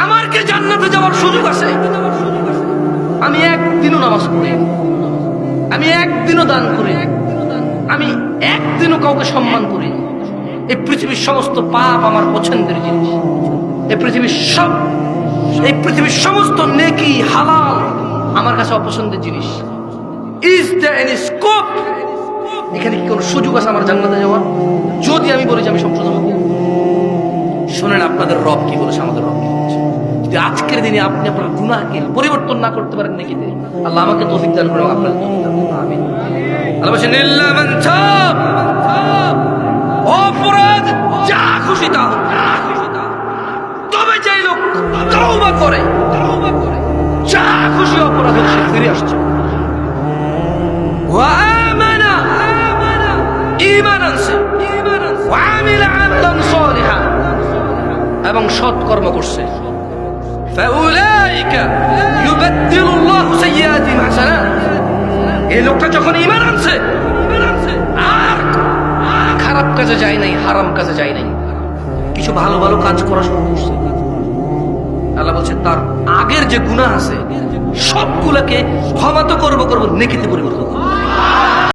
আমার কি জান্নাতে যাওয়ার সুযোগ আছে? আমি একদিনও নামাজ পড়ি, আমি একদিনও দান করি, আমি একদিনও কাউকে সম্মান করি। এই পৃথিবীর সমস্ত পাপ আমার পছন্দের জিনিস। এই পৃথিবীর সমস্ত নেকি হালাল আমার কাছে অপছন্দের জিনিস। Is there any scope? এখানে কি কোনো সুযোগ আছে আমার জান্নাতে যাওয়ার? যদি আমি বলি যে আমি সংশোধন হব, শোনেন আপনাদের রব কি বলেছে, আমাদের রব কি বলেছে। যদি আজকের দিনে আপনি আপনার গুনাহকে পরিবর্তন না করতে পারেন নাকি, আল্লাহ আমাকে তৌফিক দান করুন, আপনাদের তৌফিক দান করুন। আমিন। আল্লাহ বলেন ইল্লা মান তাব, অপরাধ যা খুশি তা হোক, তবে যেই লোক তওবা করে, যা খুশি অপরাধ হোক সে ফিরে আসছে। ওয়া আমানা, ঈমান আনছে, ওয়া আমিলা আমালান সালিহা, এবং সৎ কর্ম করছে। ফাউলাইকা ইউবাদদিলুল্লাহু সাইয়্যাতিহিম হাসানাত। এই লোকটা যখন ঈমান আনছে আর খারাপ কাজে যায় নাই, হারাম কাজে যায় নাই, কিছু ভালো ভালো কাজ করা শুরু করছে। আল্লাহ বলছে তার আগের যে গুনাহ আছে সবগুলোকে ক্ষমা তো করবো, নেকিতে পরিবর্তন করবো।